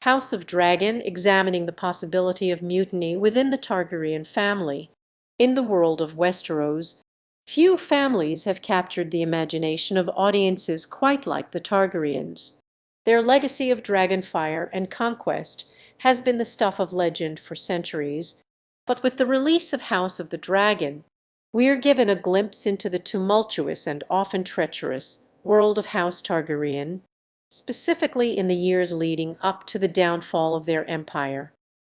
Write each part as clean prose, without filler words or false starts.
House of Dragon examining the possibility of mutiny within the Targaryen family. In the world of Westeros, few families have captured the imagination of audiences quite like the Targaryens. Their legacy of dragonfire and conquest has been the stuff of legend for centuries, but with the release of House of the Dragon, we are given a glimpse into the tumultuous and often treacherous world of House Targaryen, specifically in the years leading up to the downfall of their empire.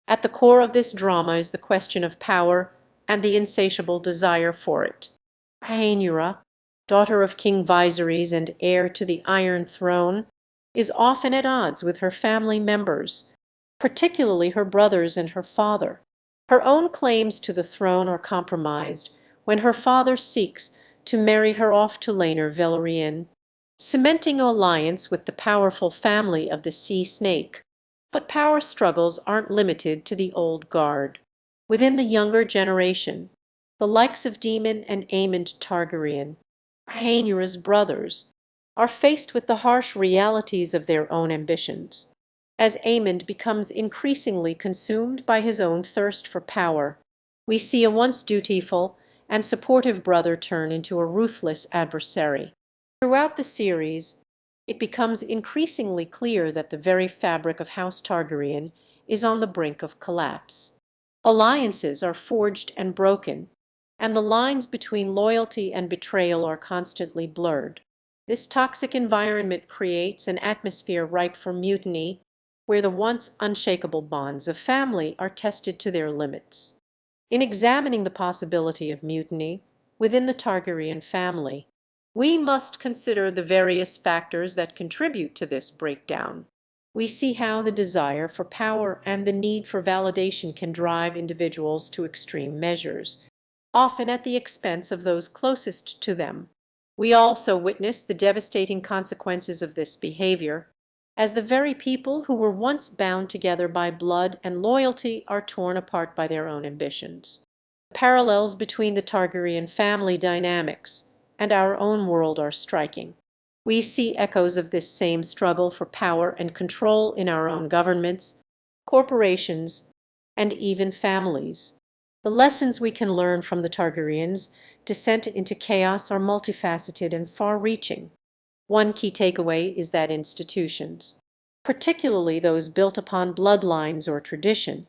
At the core of this drama is the question of power and the insatiable desire for it. Rhaenyra, daughter of King Viserys and heir to the Iron Throne, is often at odds with her family members, particularly her brothers and her father. Her own claims to the throne are compromised when her father seeks to marry her off to Laenor Velaryon, cementing alliance with the powerful family of the Sea Snake. But power struggles aren't limited to the old guard. Within the younger generation, the likes of Daemon and Aemond Targaryen, Rhaenyra's brothers, are faced with the harsh realities of their own ambitions. As Aemond becomes increasingly consumed by his own thirst for power, we see a once dutiful and supportive brother turn into a ruthless adversary. Throughout the series, it becomes increasingly clear that the very fabric of House Targaryen is on the brink of collapse. Alliances are forged and broken, and the lines between loyalty and betrayal are constantly blurred. This toxic environment creates an atmosphere ripe for mutiny, where the once unshakable bonds of family are tested to their limits. In examining the possibility of mutiny within the Targaryen family, we must consider the various factors that contribute to this breakdown. We see how the desire for power and the need for validation can drive individuals to extreme measures, often at the expense of those closest to them. We also witness the devastating consequences of this behavior, as the very people who were once bound together by blood and loyalty are torn apart by their own ambitions. The parallels between the Targaryen family dynamics and our own world are striking. We see echoes of this same struggle for power and control in our own governments, corporations, and even families. The lessons we can learn from the Targaryens' descent into chaos are multifaceted and far-reaching. One key takeaway is that institutions, particularly those built upon bloodlines or tradition,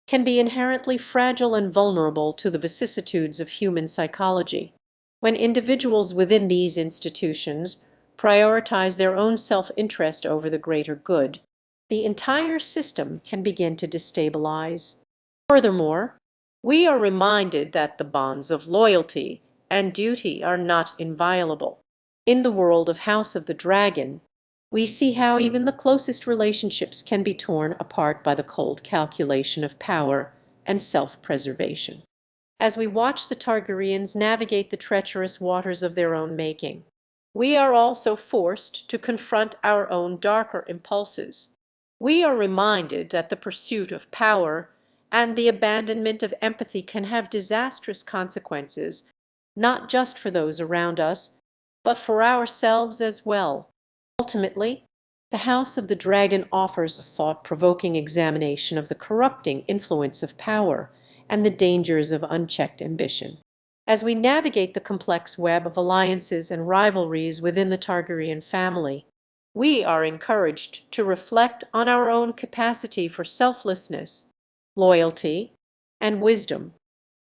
can be inherently fragile and vulnerable to the vicissitudes of human psychology. When individuals within these institutions prioritize their own self-interest over the greater good, the entire system can begin to destabilize. Furthermore, we are reminded that the bonds of loyalty and duty are not inviolable. In the world of House of the Dragon, we see how even the closest relationships can be torn apart by the cold calculation of power and self-preservation. As we watch the Targaryens navigate the treacherous waters of their own making, we are also forced to confront our own darker impulses. We are reminded that the pursuit of power and the abandonment of empathy can have disastrous consequences, not just for those around us, but for ourselves as well. Ultimately, the House of the Dragon offers a thought-provoking examination of the corrupting influence of power and the dangers of unchecked ambition. As we navigate the complex web of alliances and rivalries within the Targaryen family, we are encouraged to reflect on our own capacity for selflessness, loyalty, and wisdom.